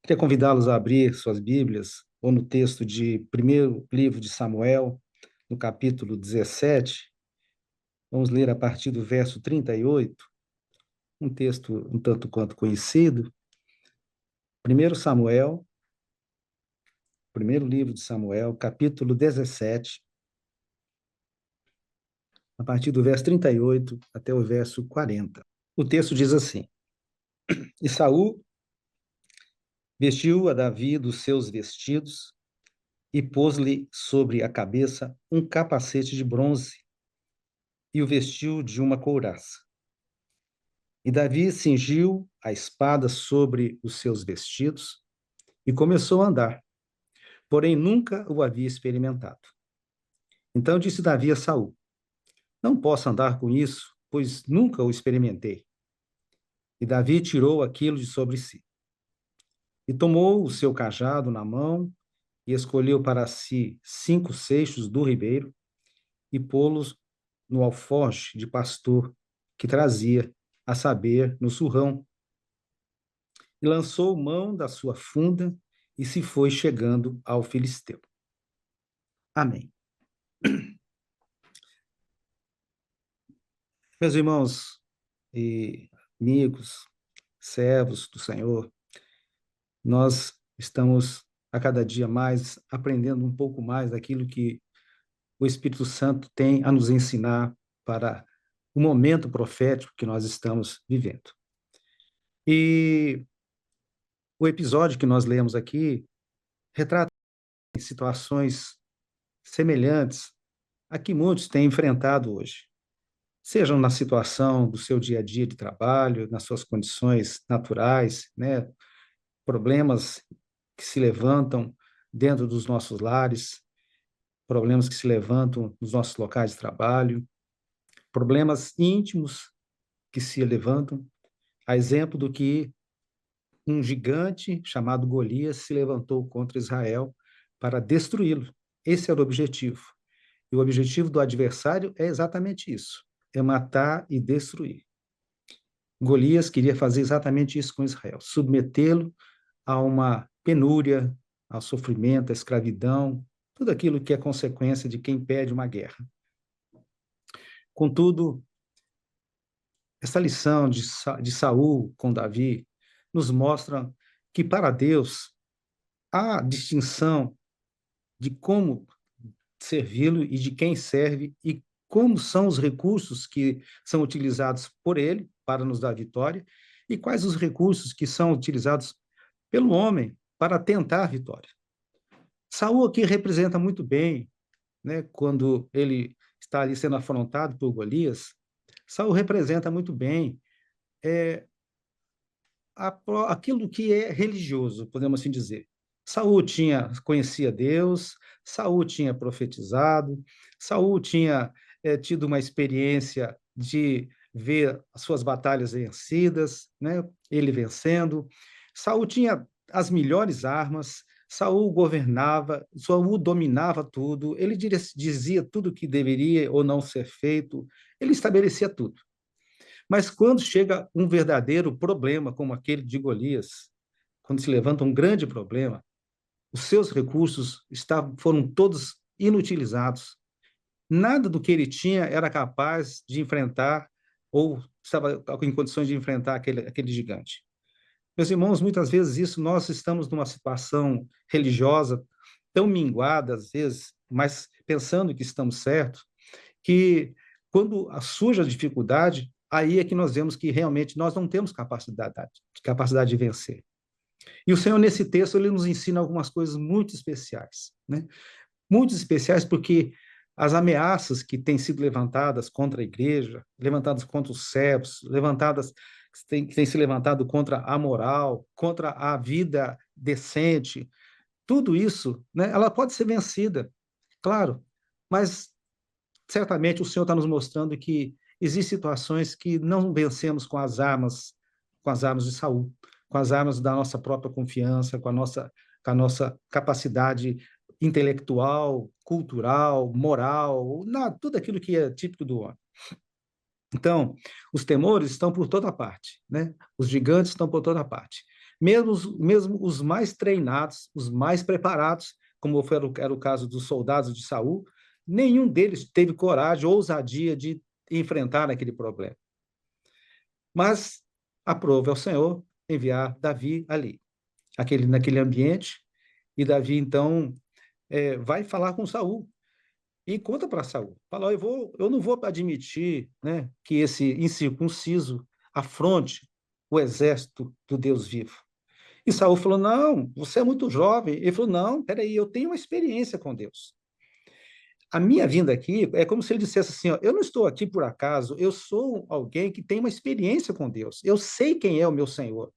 Queria convidá-los a abrir suas Bíblias, ou no texto de primeiro livro de Samuel, no capítulo 17. Vamos ler a partir do verso 38, um texto um tanto quanto conhecido. Primeiro Samuel, primeiro livro de Samuel, capítulo 17, a partir do verso 38 até o verso 40. O texto diz assim: E Saul vestiu a Davi dos seus vestidos e pôs-lhe sobre a cabeça um capacete de bronze e o vestiu de uma couraça. E Davi cingiu a espada sobre os seus vestidos e começou a andar, porém nunca o havia experimentado. Então disse Davi a Saul: Não posso andar com isso, pois nunca o experimentei. E Davi tirou aquilo de sobre si. E tomou o seu cajado na mão e escolheu para si 5 seixos do ribeiro e pô-los no alforje de pastor que trazia, a saber, no surrão, e lançou mão da sua funda e se foi chegando ao filisteu. Amém. Meus irmãos e amigos, servos do Senhor, nós estamos a cada dia mais aprendendo um pouco mais daquilo que o Espírito Santo tem a nos ensinar para o momento profético que nós estamos vivendo. E o episódio que nós lemos aqui retrata situações semelhantes a que muitos têm enfrentado hoje, sejam na situação do seu dia a dia de trabalho, nas suas condições naturais, né? Problemas que se levantam dentro dos nossos lares, problemas que se levantam nos nossos locais de trabalho, problemas íntimos que se levantam, a exemplo do que um gigante chamado Golias se levantou contra Israel para destruí-lo. Esse era o objetivo. E o objetivo do adversário é exatamente isso, é matar e destruir. Golias queria fazer exatamente isso com Israel, submetê-lo a uma penúria, ao sofrimento, à escravidão, tudo aquilo que é consequência de quem perde uma guerra. Contudo, essa lição de Saul com Davi nos mostra que para Deus há distinção de como servi-lo e de quem serve e como são os recursos que são utilizados por ele para nos dar vitória e quais os recursos que são utilizados pelo homem para tentar a vitória. Saul aqui representa muito bem, né, quando ele está ali sendo afrontado por Golias, Saul representa muito bem aquilo que é religioso, podemos assim dizer. Saul conhecia Deus, Saul tinha profetizado, Saul tinha tido uma experiência de ver as suas batalhas vencidas, né? Ele vencendo. Saul tinha as melhores armas, Saul governava, Saul dominava tudo, ele dizia tudo o que deveria ou não ser feito, ele estabelecia tudo. Mas quando chega um verdadeiro problema, como aquele de Golias, quando se levanta um grande problema, os seus recursos foram todos inutilizados. Nada do que ele tinha era capaz de enfrentar ou estava em condições de enfrentar aquele gigante. Meus irmãos, muitas vezes nós estamos numa situação religiosa tão minguada, às vezes, mas pensando que estamos certos, que quando surge a dificuldade, aí é que nós vemos que realmente nós não temos capacidade de vencer. E o Senhor, nesse texto, ele nos ensina algumas coisas muito especiais, né? Muito especiais porque as ameaças que têm sido levantadas contra a igreja, levantadas contra os servos, que têm se levantado contra a moral, contra a vida decente, tudo isso, né, ela pode ser vencida, claro, mas certamente o Senhor está nos mostrando que existem situações que não vencemos com as armas de Saul, com as armas da nossa própria confiança, com a nossa capacidade intelectual, cultural, moral, tudo aquilo que é típico do homem. Então, os temores estão por toda parte, né? Os gigantes estão por toda parte. mesmo os mais treinados, os mais preparados, como era o caso dos soldados de Saul, nenhum deles teve coragem ou ousadia de enfrentar aquele problema. Mas aprove ao Senhor enviar Davi ali, naquele ambiente, e Davi, então, vai falar com Saul e conta para Saul. Fala, eu não vou admitir, né, que esse incircunciso afronte o exército do Deus vivo. E Saul falou, não, você é muito jovem. Ele falou, não, peraí, eu tenho uma experiência com Deus. A minha vinda aqui é como se ele dissesse assim, ó, eu não estou aqui por acaso, eu sou alguém que tem uma experiência com Deus. Eu sei quem é o meu Senhor.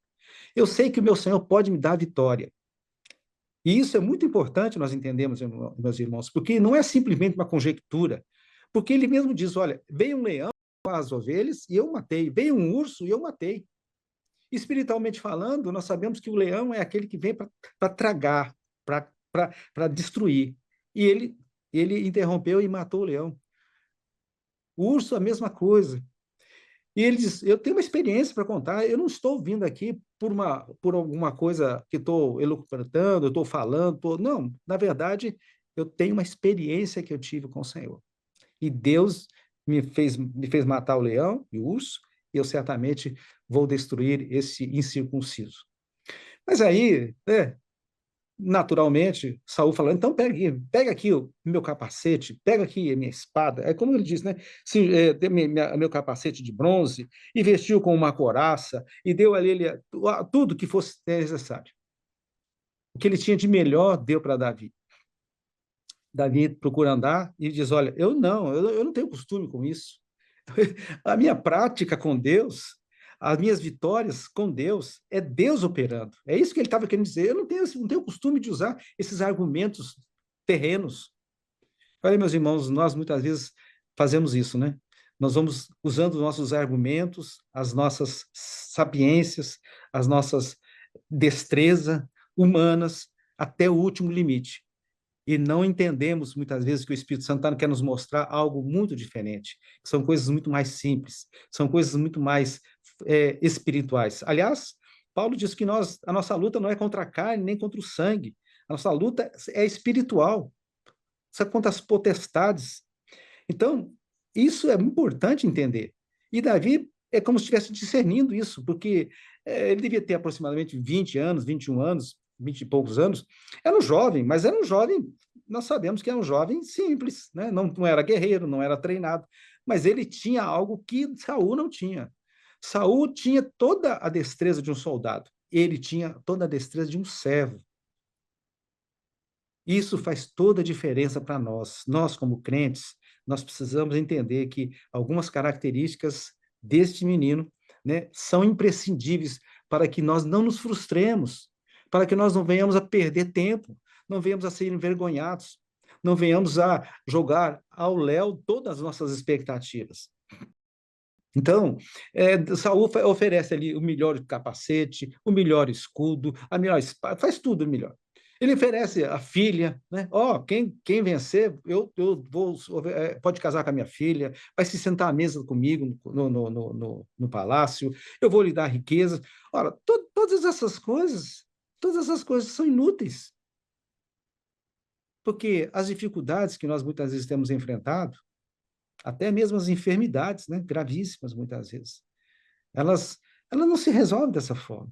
Eu sei que o meu Senhor pode me dar vitória. E isso é muito importante nós entendemos, meus irmãos, porque não é simplesmente uma conjectura, porque ele mesmo diz, olha, veio um leão com as ovelhas e eu matei, veio um urso e eu matei. Espiritualmente falando, nós sabemos que o leão é aquele que vem para tragar, para destruir. E ele interrompeu e matou o leão. O urso, a mesma coisa. E ele diz: eu tenho uma experiência para contar, eu não estou vindo aqui por alguma coisa que estou elucubrando, eu estou falando, não, na verdade, eu tenho uma experiência que eu tive com o Senhor. E Deus me fez matar o leão e o urso, e eu certamente vou destruir esse incircunciso. Mas aí, naturalmente, Saul falando, então pega aqui o meu capacete, pega aqui a minha espada. É como ele diz, né? Meu capacete de bronze, e vestiu com uma couraça, e deu ali tudo que fosse necessário. O que ele tinha de melhor deu para Davi. Davi procura andar e diz, olha, eu não tenho costume com isso. A minha prática com Deus, as minhas vitórias com Deus, é Deus operando. É isso que ele estava querendo dizer. Eu não tenho costume de usar esses argumentos terrenos. Olha, meus irmãos, nós muitas vezes fazemos isso, né? Nós vamos usando os nossos argumentos, as nossas sapiências, as nossas destrezas humanas até o último limite e não entendemos muitas vezes que o Espírito Santo quer nos mostrar algo muito diferente. São coisas muito mais simples, são coisas muito mais espirituais. Aliás, Paulo diz que a nossa luta não é contra a carne nem contra o sangue. A nossa luta é espiritual. Isso é contra as potestades. Então, isso é importante entender. E Davi é como se estivesse discernindo isso, porque ele devia ter aproximadamente 20 anos, 21 anos, 20 e poucos anos. Era um jovem, mas era um jovem, nós sabemos que era um jovem simples, né? Não era guerreiro, não era treinado, mas ele tinha algo que Saul não tinha. Saul tinha toda a destreza de um soldado, ele tinha toda a destreza de um servo. Isso faz toda a diferença para nós. Nós, como crentes, nós precisamos entender que algumas características deste menino, né, são imprescindíveis para que nós não nos frustremos, para que nós não venhamos a perder tempo, não venhamos a ser envergonhados, não venhamos a jogar ao léu todas as nossas expectativas. Então, Saul oferece ali o melhor capacete, o melhor escudo, a melhor espada, faz tudo melhor. Ele oferece a filha, né? Quem vencer, eu vou, pode casar com a minha filha, vai se sentar à mesa comigo no palácio, eu vou lhe dar riqueza. Ora, todas essas coisas são inúteis, porque as dificuldades que nós muitas vezes temos enfrentado, até mesmo as enfermidades, né, gravíssimas muitas vezes, elas, elas não se resolvem dessa forma.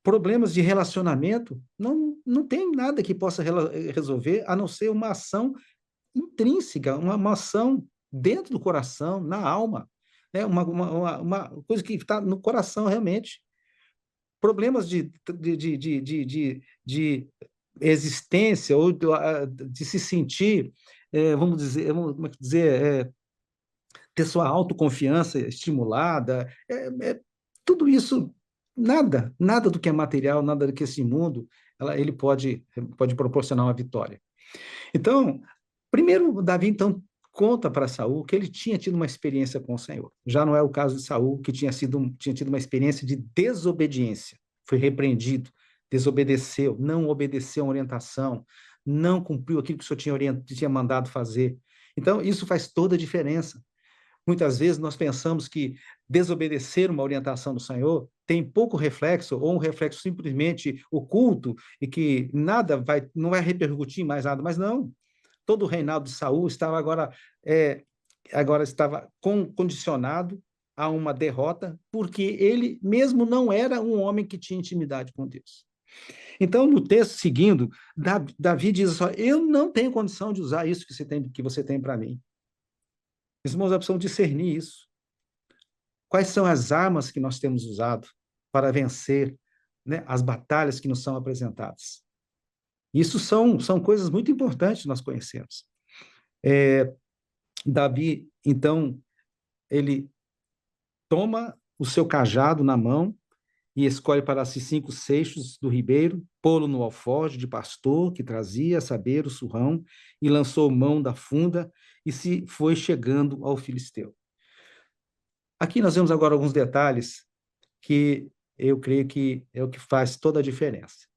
Problemas de relacionamento não tem nada que possa resolver a não ser uma ação intrínseca, uma ação dentro do coração, na alma, né? Uma coisa que está no coração realmente. Problemas de existência ou de se sentir, vamos dizer, ter sua autoconfiança estimulada, tudo isso, nada do que é material, nada do que é esse mundo, ele pode proporcionar uma vitória. Então, primeiro, Davi, então, conta para Saul que ele tinha tido uma experiência com o Senhor. Já não é o caso de Saul, que tinha tido uma experiência de desobediência. Foi repreendido, desobedeceu, não obedeceu a orientação, não cumpriu aquilo que o Senhor tinha mandado fazer. Então, isso faz toda a diferença. Muitas vezes nós pensamos que desobedecer uma orientação do Senhor tem pouco reflexo, ou um reflexo simplesmente oculto, e que não vai repercutir em mais nada, mas não. Todo o reinado de Saul estava é, agora estava condicionado a uma derrota, porque ele mesmo não era um homem que tinha intimidade com Deus. Então, no texto seguindo, Davi diz só: eu não tenho condição de usar isso que você tem para mim. Os irmãos precisam discernir isso. Quais são as armas que nós temos usado para vencer, né, as batalhas que nos são apresentadas? Isso são coisas muito importantes que nós conhecemos. Davi, então, ele toma o seu cajado na mão e escolhe para si 5 seixos do ribeiro, pô-lo no alforje de pastor que trazia, a saber, o surrão, e lançou mão da funda e se foi chegando ao filisteu. Aqui nós vemos agora alguns detalhes que eu creio que é o que faz toda a diferença.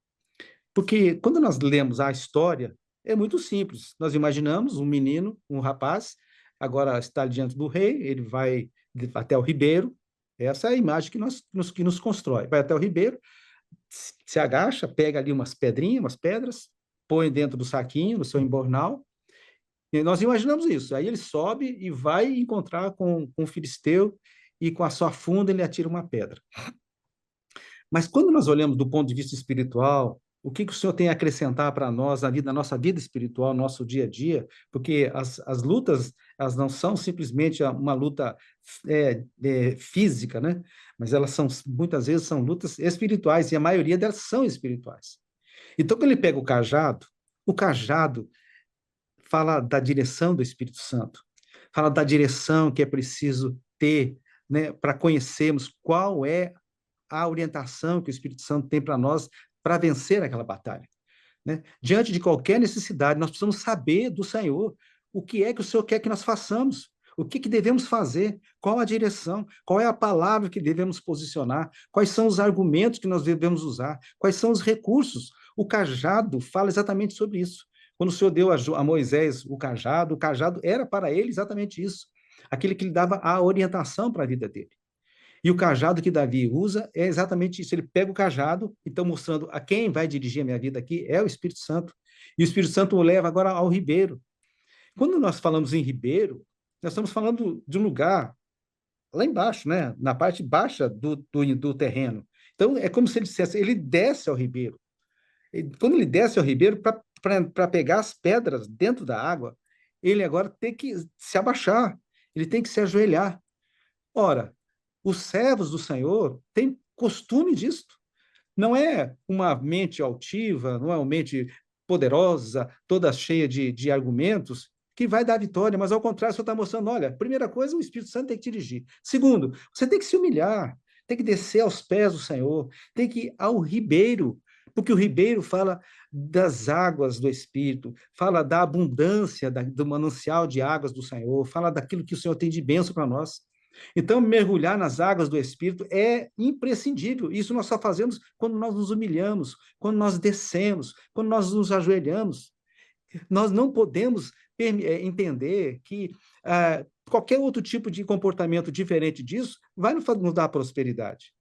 Porque quando nós lemos a história, é muito simples. Nós imaginamos um menino, um rapaz, agora está diante do rei, ele vai até o ribeiro, essa é a imagem que nos constrói. Vai até o ribeiro, se agacha, pega ali umas pedrinhas, umas pedras, põe dentro do saquinho, no seu embornal, e nós imaginamos isso. Aí ele sobe e vai encontrar com o filisteu, e com a sua funda ele atira uma pedra. Mas quando nós olhamos do ponto de vista espiritual, o que o Senhor tem a acrescentar para nós na nossa vida espiritual, nosso dia a dia? Porque as lutas, elas não são simplesmente uma luta física, né? Mas elas muitas vezes são lutas espirituais, e a maioria delas são espirituais. Então, quando ele pega o cajado fala da direção do Espírito Santo, fala da direção que é preciso ter, né, para conhecermos qual é a orientação que o Espírito Santo tem para nós para vencer aquela batalha. Né? Diante de qualquer necessidade, nós precisamos saber do Senhor o que é que o Senhor quer que nós façamos, o que devemos fazer, qual a direção, qual é a palavra que devemos posicionar, quais são os argumentos que nós devemos usar, quais são os recursos. O cajado fala exatamente sobre isso. Quando o Senhor deu a Moisés o cajado era para ele exatamente isso, aquele que lhe dava a orientação para a vida dele. E o cajado que Davi usa é exatamente isso. Ele pega o cajado, então mostrando a quem vai dirigir a minha vida aqui é o Espírito Santo. E o Espírito Santo o leva agora ao ribeiro. Quando nós falamos em ribeiro, nós estamos falando de um lugar lá embaixo, né? Na parte baixa do terreno. Então, é como se ele dissesse, ele desce ao ribeiro. Quando ele desce ao ribeiro para pegar as pedras dentro da água, ele agora tem que se abaixar, ele tem que se ajoelhar. Ora, os servos do Senhor têm costume disto. Não é uma mente altiva, não é uma mente poderosa, toda cheia de argumentos, que vai dar vitória, mas ao contrário, o Senhor está mostrando: olha, primeira coisa, o Espírito Santo tem que te dirigir. Segundo, você tem que se humilhar, tem que descer aos pés do Senhor, tem que ir ao ribeiro, porque o ribeiro fala das águas do Espírito, fala da abundância do manancial de águas do Senhor, fala daquilo que o Senhor tem de bênção para nós. Então, mergulhar nas águas do Espírito é imprescindível. Isso nós só fazemos quando nós nos humilhamos, quando nós descemos, quando nós nos ajoelhamos. Nós não podemos entender que qualquer outro tipo de comportamento diferente disso vai nos dar prosperidade.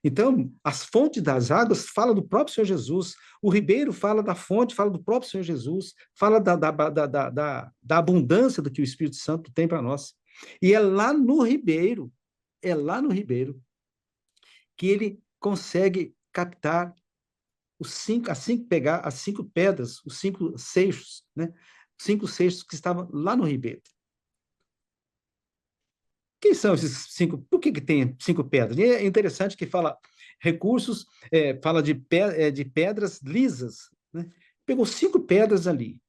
Então, as fontes das águas falam do próprio Senhor Jesus, o ribeiro fala da fonte, fala do próprio Senhor Jesus, fala da abundância do que o Espírito Santo tem para nós. E é lá no ribeiro, que ele consegue captar pegar as 5 pedras, os 5 seixos, né? 5 seixos que estavam lá no ribeiro. Quem são esses 5? Por que tem 5 pedras? E é interessante que fala recursos, fala de pedras lisas, né? Pegou 5 pedras ali.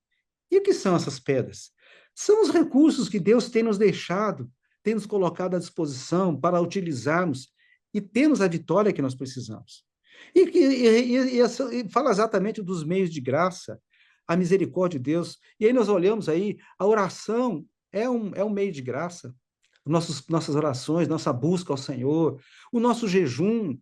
E o que são essas pedras? São os recursos que Deus tem nos deixado, tem nos colocado à disposição para utilizarmos e termos a vitória que nós precisamos. E fala exatamente dos meios de graça, a misericórdia de Deus. E aí nós olhamos aí, a oração é um meio de graça. Nossas orações, nossa busca ao Senhor, o nosso jejum,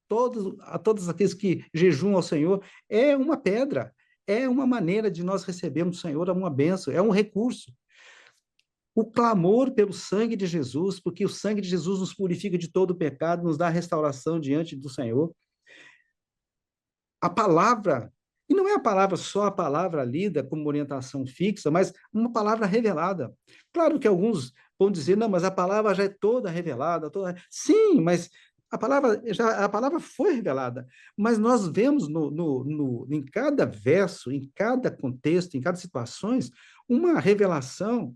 todos aqueles que jejuam ao Senhor, é uma pedra, é uma maneira de nós recebermos do Senhor uma bênção, é um recurso. o clamor pelo sangue de Jesus, porque o sangue de Jesus nos purifica de todo o pecado, nos dá restauração diante do Senhor. A palavra, e não é a palavra só a palavra lida como orientação fixa, mas uma palavra revelada. Claro que alguns vão dizer, não, mas a palavra já é toda revelada, toda... Sim, mas a palavra foi revelada, mas nós vemos em cada verso, em cada contexto, em cada situação, uma revelação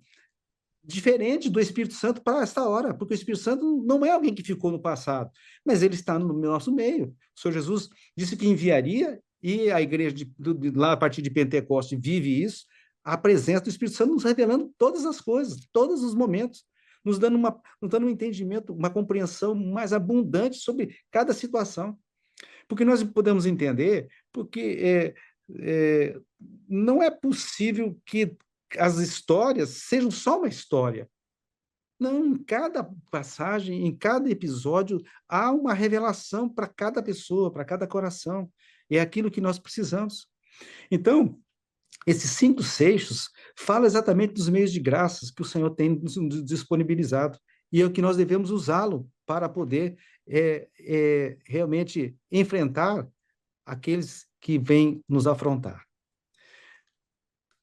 diferente do Espírito Santo para esta hora, porque o Espírito Santo não é alguém que ficou no passado, mas ele está no nosso meio. O Senhor Jesus disse que enviaria, e a igreja lá a partir de Pentecoste vive isso, a presença do Espírito Santo nos revelando todas as coisas, todos os momentos, nos dando um entendimento, uma compreensão mais abundante sobre cada situação. Porque nós podemos entender, porque não é possível que as histórias sejam só uma história. Não, em cada passagem, em cada episódio, há uma revelação para cada pessoa, para cada coração. E é aquilo que nós precisamos. Então, esses 5 seixos falam exatamente dos meios de graças que o Senhor tem nos disponibilizado. E é o que nós devemos usá-lo para poder realmente enfrentar aqueles que vêm nos afrontar.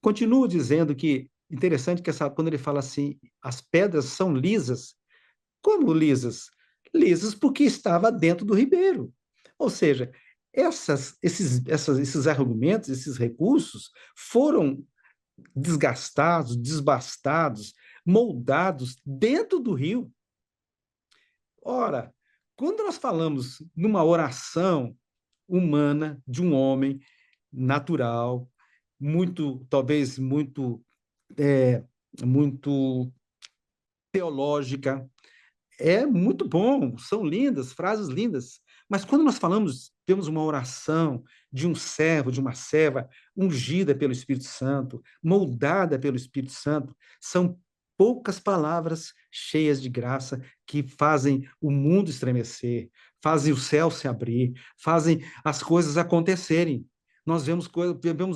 Continuo dizendo que interessante que quando ele fala assim, as pedras são lisas. Como lisas? Lisas porque estava dentro do ribeiro. Ou seja, esses argumentos, esses recursos foram desgastados, desbastados, moldados dentro do rio. Ora, quando nós falamos numa oração humana de um homem natural, talvez muito teológica, é muito bom, são lindas, frases lindas. Mas quando nós temos uma oração de um servo, de uma serva, ungida pelo Espírito Santo, moldada pelo Espírito Santo, são poucas palavras cheias de graça que fazem o mundo estremecer, fazem o céu se abrir, fazem as coisas acontecerem. Nós vemos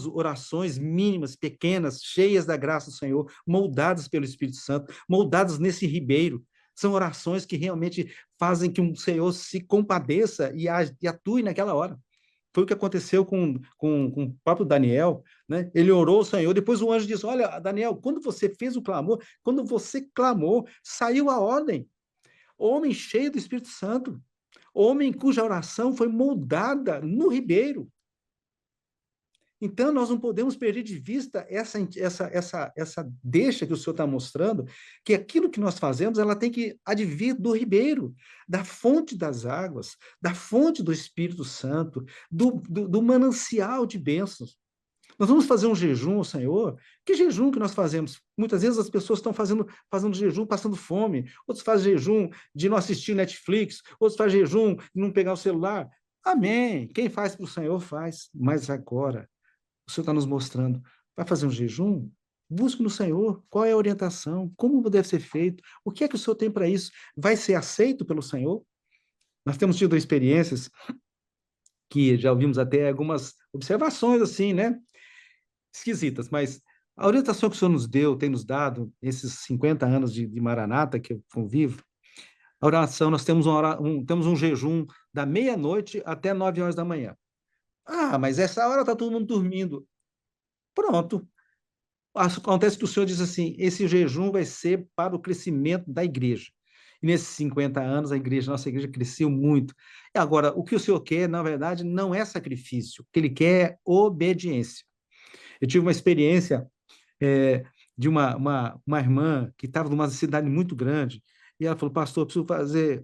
orações mínimas, pequenas, cheias da graça do Senhor, moldadas pelo Espírito Santo, moldadas nesse ribeiro. São orações que realmente fazem que o Senhor se compadeça e atue naquela hora. Foi o que aconteceu com o próprio Daniel, né? Ele orou ao Senhor, depois o anjo disse, olha, Daniel, quando você fez o clamor, quando você clamou, saiu a ordem. Homem cheio do Espírito Santo, homem cuja oração foi moldada no ribeiro. Então, nós não podemos perder de vista essa deixa que o Senhor está mostrando, que aquilo que nós fazemos, ela tem que advir do ribeiro, da fonte das águas, da fonte do Espírito Santo, do manancial de bênçãos. Nós vamos fazer um jejum ao Senhor. Que jejum que nós fazemos? Muitas vezes as pessoas estão fazendo jejum, passando fome. Outros fazem jejum de não assistir Netflix. Outros fazem jejum de não pegar o celular. Amém. Quem faz para o Senhor faz. Mas agora, o Senhor está nos mostrando. Vai fazer um jejum? Busque no Senhor qual é a orientação, como deve ser feito, o que é que o Senhor tem para isso? Vai ser aceito pelo Senhor? Nós temos tido experiências que já ouvimos até algumas observações assim, né? Esquisitas, mas a orientação que o Senhor nos deu, tem nos dado, esses 50 anos de Maranata que eu convivo, a oração, nós temos um jejum da meia-noite até 9 horas da manhã. Ah, mas essa hora está todo mundo dormindo. Pronto. Acontece que o Senhor diz assim, esse jejum vai ser para o crescimento da igreja. E nesses 50 anos, nossa igreja cresceu muito. E agora, o que o Senhor quer, na verdade, não é sacrifício. O que Ele quer é obediência. Eu tive uma experiência de uma irmã que estava numa cidade muito grande, e ela falou, pastor, preciso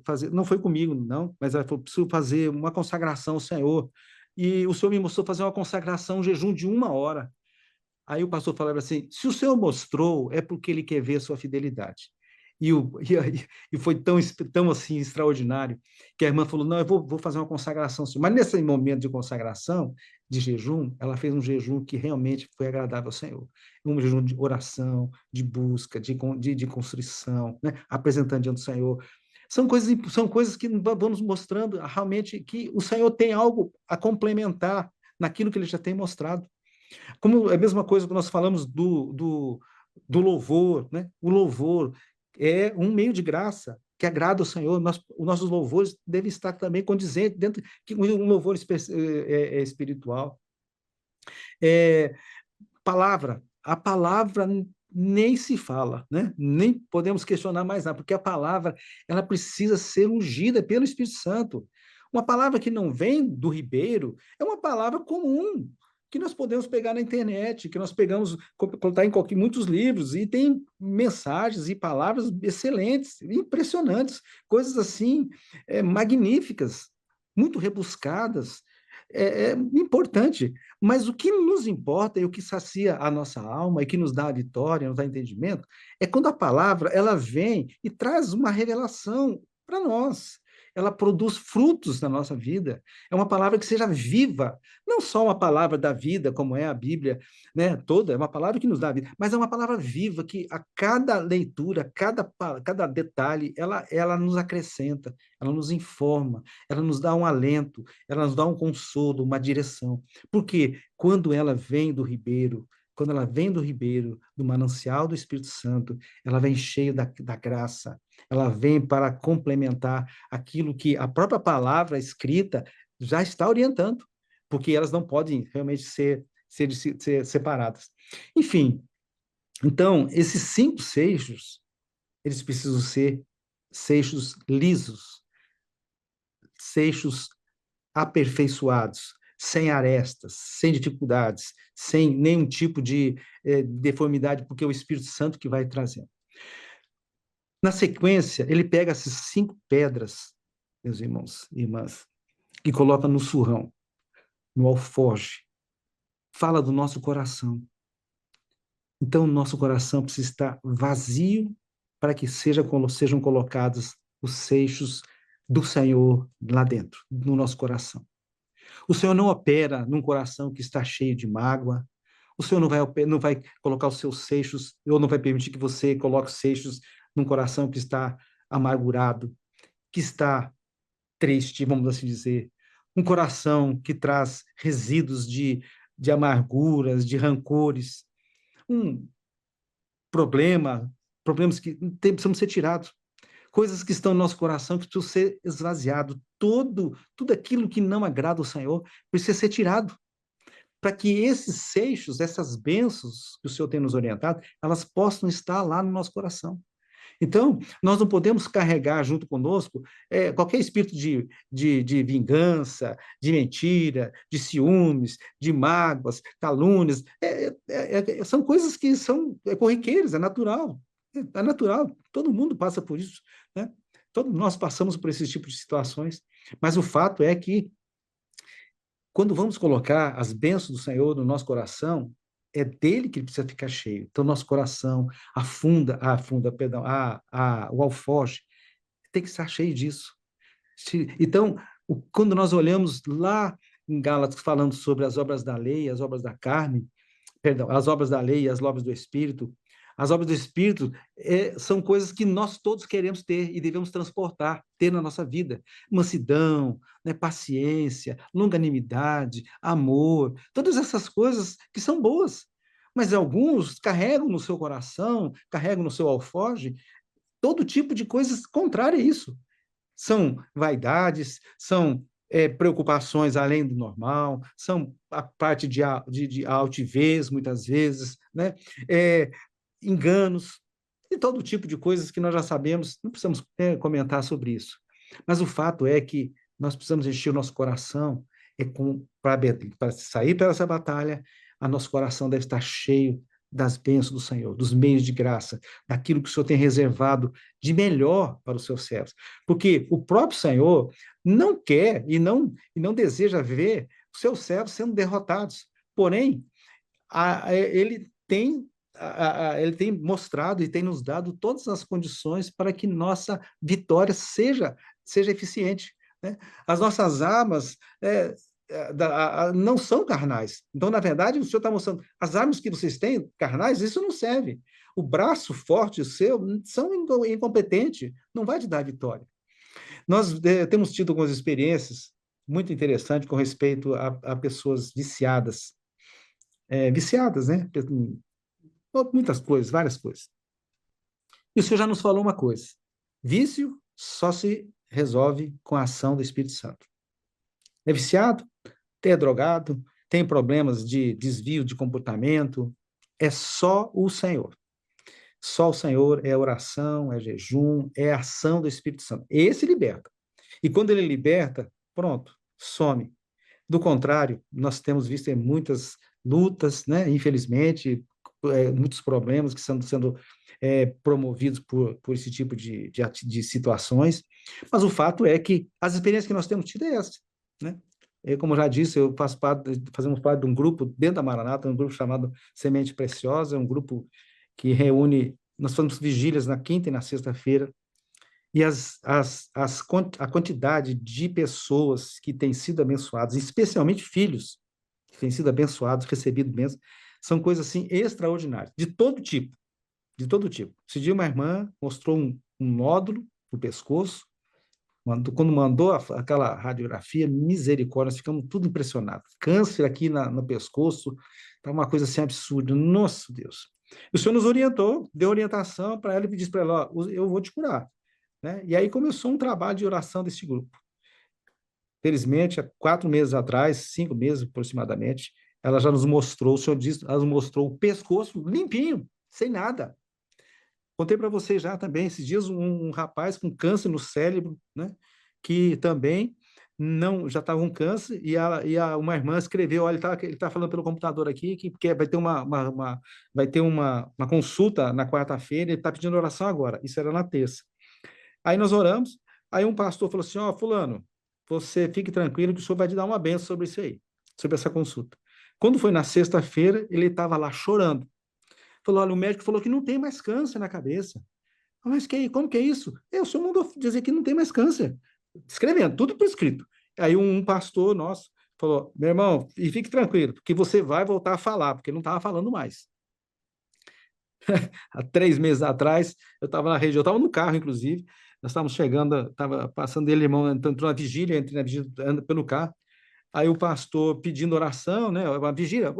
fazer, não foi comigo, não, mas ela falou, preciso fazer uma consagração ao Senhor. E o Senhor me mostrou fazer uma consagração, um jejum de 1 hora. Aí o pastor falava assim, se o Senhor mostrou, é porque Ele quer ver a sua fidelidade. E foi tão assim extraordinário que a irmã falou, não, eu vou fazer uma consagração. Mas nesse momento de consagração, de jejum, ela fez um jejum que realmente foi agradável ao Senhor. Um jejum de oração, de busca, de construção, né? Apresentando diante do Senhor. São coisas que vão nos mostrando realmente que o Senhor tem algo a complementar naquilo que Ele já tem mostrado. Como é a mesma coisa que nós falamos do louvor, né? O louvor é um meio de graça que agrada ao Senhor. Os nossos louvores devem estar também condizentes dentro que um louvor espiritual. É, a palavra nem se fala, né? Nem podemos questionar mais nada, porque a palavra ela precisa ser ungida pelo Espírito Santo. Uma palavra que não vem do ribeiro é uma palavra comum, que nós podemos pegar na internet, que nós pegamos, contar em muitos livros, e tem mensagens e palavras excelentes, impressionantes, coisas assim, magníficas, muito rebuscadas, é importante. Mas o que nos importa e o que sacia a nossa alma e que nos dá a vitória, nos dá entendimento, é quando a palavra ela vem e traz uma revelação para nós. Ela produz frutos na nossa vida. É uma palavra que seja viva, não só uma palavra da vida, como é a Bíblia, né, toda, é uma palavra que nos dá a vida, mas é uma palavra viva que a cada leitura, cada detalhe, ela nos acrescenta, ela nos informa, ela nos dá um alento, ela nos dá um consolo, uma direção. Porque quando ela vem do ribeiro, quando ela vem do ribeiro, do manancial do Espírito Santo, ela vem cheia da graça, ela vem para complementar aquilo que a própria palavra escrita já está orientando, porque elas não podem realmente ser separadas. Enfim, então, esses 5 seixos, eles precisam ser seixos lisos, seixos aperfeiçoados, sem arestas, sem dificuldades, sem nenhum tipo de deformidade, porque é o Espírito Santo que vai trazendo. Na sequência, ele pega essas 5 pedras, meus irmãos e irmãs, e coloca no surrão, no alforje. Fala do nosso coração. Então, o nosso coração precisa estar vazio para que sejam colocados os seixos do Senhor lá dentro, no nosso coração. O Senhor não opera num coração que está cheio de mágoa. O Senhor não vai colocar os seus seixos, ou não vai permitir que você coloque os seixos num coração que está amargurado, que está triste, vamos assim dizer. Um coração que traz resíduos de amarguras, de rancores. Um problemas que precisam ser tirados. Coisas que estão no nosso coração que precisam ser esvaziado. Tudo aquilo que não agrada ao Senhor precisa ser tirado, para que esses seixos, essas bênçãos que o Senhor tem nos orientado, elas possam estar lá no nosso coração. Então, nós não podemos carregar junto conosco qualquer espírito de vingança, de mentira, de ciúmes, de mágoas, calúnias. São coisas que são corriqueiras, é natural. É natural, todo mundo passa por isso, né? Todos nós passamos por esse tipo de situações. Mas o fato é que quando vamos colocar as bênçãos do Senhor no nosso coração, é dele que ele precisa ficar cheio. Então, nosso coração, perdão, o alforje, tem que estar cheio disso. Então, quando nós olhamos lá em Gálatas, falando sobre as obras da lei, as obras da carne, perdão, as obras da lei e as obras do Espírito. As obras do Espírito são coisas que nós todos queremos ter e devemos transportar, ter na nossa vida. Mansidão, né, paciência, longanimidade, amor, todas essas coisas que são boas. Mas alguns carregam no seu coração, carregam no seu alforje, todo tipo de coisas contrárias a isso. São vaidades, são preocupações além do normal, são a parte de altivez, muitas vezes, né? Enganos, e todo tipo de coisas que nós já sabemos, não precisamos comentar sobre isso. Mas o fato é que nós precisamos encher o nosso coração para sair para essa batalha, a nosso coração deve estar cheio das bênçãos do Senhor, dos meios de graça, daquilo que o Senhor tem reservado de melhor para os seus servos. Porque o próprio Senhor não quer e não deseja ver os seus servos sendo derrotados. Porém, ele tem mostrado e tem nos dado todas as condições para que nossa vitória seja eficiente, né? As nossas armas não são carnais. Então, na verdade, o Senhor está mostrando, as armas que vocês têm, carnais, isso não serve. O braço forte seu são incompetente, não vai te dar vitória. Nós temos tido algumas experiências muito interessantes com respeito a pessoas viciadas, né? muitas coisas, várias coisas. E o Senhor já nos falou uma coisa: vício só se resolve com a ação do Espírito Santo. É viciado? É drogado? Tem problemas de desvio de comportamento? É só o Senhor. Só o Senhor, é oração, é jejum, é ação do Espírito Santo. Esse liberta. E quando ele liberta, pronto, some. Do contrário, nós temos visto muitas lutas, né? Infelizmente, muitos problemas que estão sendo promovidos por esse tipo de situações, mas o fato é que as experiências que nós temos tido é essa, né? Como eu já disse, fazemos parte de um grupo dentro da Maranata, um grupo chamado Semente Preciosa, um grupo que reúne, nós fazemos vigílias na quinta e na sexta-feira, e a quantidade de pessoas que têm sido abençoadas, especialmente filhos que têm sido abençoados, recebido bênçãos, são coisas assim extraordinárias, de todo tipo, de todo tipo. Esse dia uma irmã mostrou um nódulo no pescoço, quando mandou aquela radiografia, misericórdia, nós ficamos tudo impressionados. Câncer aqui no pescoço, tá uma coisa assim absurda. Nossa, Deus. E o Senhor nos orientou, deu orientação para ela e disse para ela, ó, eu vou te curar. Né? E aí começou um trabalho de oração desse grupo. Felizmente, há 4 meses atrás, 5 meses aproximadamente, ela já nos mostrou, o senhor disse, ela nos mostrou o pescoço limpinho, sem nada. Contei para vocês já também, esses dias, um rapaz com câncer no cérebro, né? Que também não já estava um câncer, uma irmã escreveu, olha, ele tá falando pelo computador aqui, que vai ter vai ter uma consulta na quarta-feira, ele está pedindo oração agora, isso era na terça. Aí nós oramos, aí um pastor falou assim, ó, fulano, você fique tranquilo que o senhor vai te dar uma benção sobre isso aí, sobre essa consulta. Quando foi na sexta-feira, ele estava lá chorando. Falou, olha, o médico falou que não tem mais câncer na cabeça. Mas como que é isso? O senhor mandou dizer que não tem mais câncer. Escrevendo, tudo por escrito. Aí um pastor nosso falou, meu irmão, e fique tranquilo, porque você vai voltar a falar, porque ele não estava falando mais. Há 3 meses atrás, eu estava na região, eu estava no carro, inclusive, nós estávamos chegando, estava passando ele, irmão, entrou na vigília, entrei na vigília, anda pelo carro, aí o pastor pedindo oração, né, uma vigília,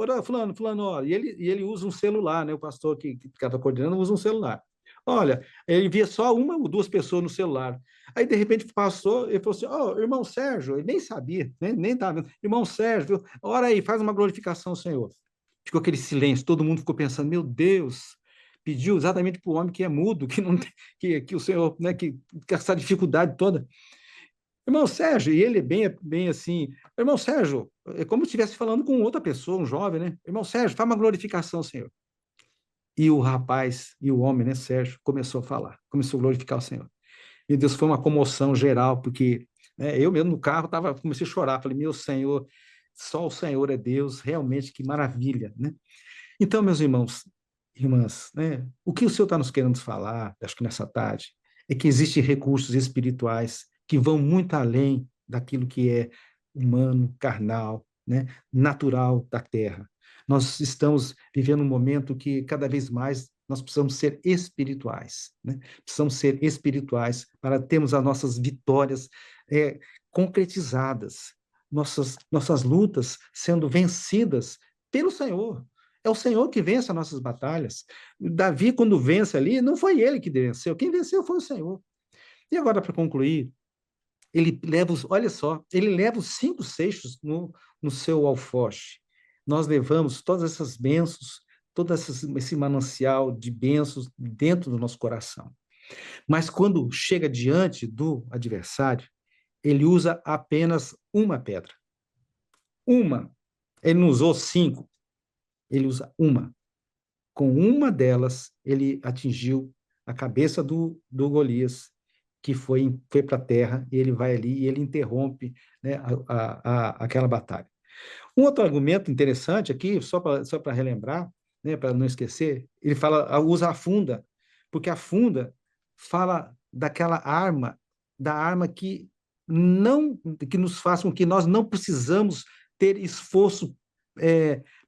fulano, ó, e ele usa um celular, né, o pastor que estava coordenando usa um celular. Olha, ele via só uma ou duas pessoas no celular. Aí, de repente, passou, ele falou assim, ó, irmão Sérgio, ele nem sabia, né, nem estava vendo, irmão Sérgio, ora aí, faz uma glorificação ao Senhor. Ficou aquele silêncio, todo mundo ficou pensando, meu Deus, pediu exatamente para o homem que é mudo, que não que o Senhor, né, que essa dificuldade toda. Irmão Sérgio, e ele é bem assim, irmão Sérgio, é como se estivesse falando com outra pessoa, um jovem, né? Irmão Sérgio, faz uma glorificação, Senhor. E o rapaz, e o homem, né, Sérgio, começou a falar, começou a glorificar o Senhor. E Deus, foi uma comoção geral, porque né, eu mesmo no carro comecei a chorar, falei, meu Senhor, só o Senhor é Deus, realmente que maravilha, né? Então, meus irmãos, irmãs, né, o que o Senhor está nos querendo falar, acho que nessa tarde, é que existem recursos espirituais que vão muito além daquilo que é humano, carnal, né, natural da terra. Nós estamos vivendo um momento que cada vez mais nós precisamos ser espirituais, né? Precisamos ser espirituais para termos as nossas vitórias concretizadas, nossas lutas sendo vencidas pelo Senhor. É o Senhor que vence as nossas batalhas. Davi, quando vence ali, não foi ele que venceu, quem venceu foi o Senhor. E agora, para concluir, olha só, ele leva os 5 seixos no seu alforje. Nós levamos todas essas bênçãos, esse manancial de bênçãos dentro do nosso coração. Mas quando chega diante do adversário, ele usa apenas uma pedra. Uma. Ele não usou 5, ele usa uma. Com uma delas, ele atingiu a cabeça do Golias, que foi para a terra, e ele vai ali e ele interrompe, né, aquela batalha. Um outro argumento interessante aqui, só para relembrar, né, para não esquecer, ele usa a funda, porque a funda fala daquela arma, da arma não que nos faz com que nós não precisamos ter esforço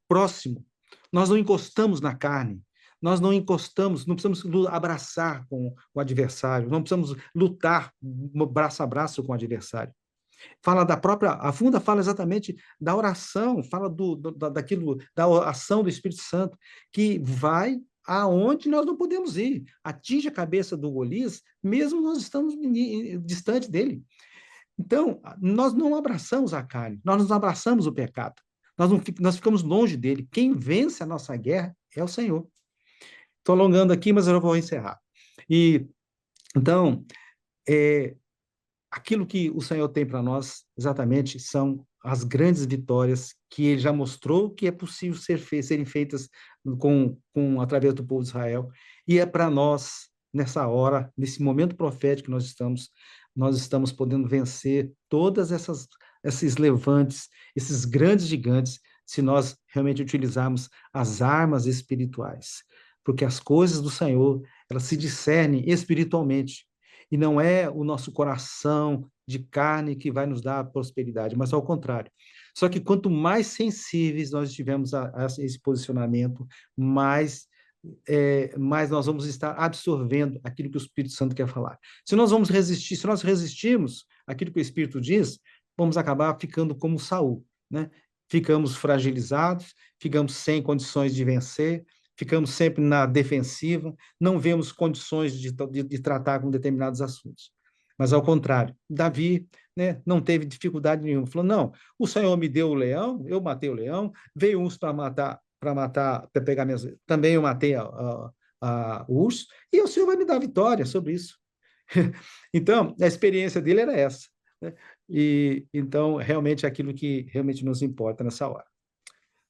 próximo. Nós não encostamos na carne, nós não encostamos, não precisamos abraçar com o adversário, não precisamos lutar braço a braço com o adversário. Fala a funda fala exatamente da oração, fala daquilo, da ação do Espírito Santo, que vai aonde nós não podemos ir. Atinge a cabeça do Golias, mesmo nós estamos distante dele. Então, nós não abraçamos a carne, nós não abraçamos o pecado. Nós ficamos longe dele. Quem vence a nossa guerra é o Senhor. Estou alongando aqui, mas eu vou encerrar. E então, é, aquilo que o Senhor tem para nós, exatamente, são as grandes vitórias que ele já mostrou que é possível serem feitas através do povo de Israel. E é para nós, nessa hora, nesse momento profético que nós estamos podendo vencer esses levantes, esses grandes gigantes, se nós realmente utilizarmos as armas espirituais. Porque as coisas do Senhor, elas se discernem espiritualmente. E não é o nosso coração de carne que vai nos dar a prosperidade, mas ao contrário. Só que quanto mais sensíveis nós estivermos a esse posicionamento, mais nós vamos estar absorvendo aquilo que o Espírito Santo quer falar. Se nós resistirmos aquilo que o Espírito diz, vamos acabar ficando como Saul, né? Ficamos fragilizados, ficamos sem condições de vencer, ficamos sempre na defensiva, não vemos condições de tratar com determinados assuntos. Mas, ao contrário, Davi, né, não teve dificuldade nenhuma. Falou, não, o Senhor me deu o leão, eu matei o leão, veio uns para pegar minhas... Também eu matei o urso, e o Senhor vai me dar vitória sobre isso. Então, a experiência dele era essa, né? E, então, realmente, é aquilo que realmente nos importa nessa hora.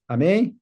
Amém?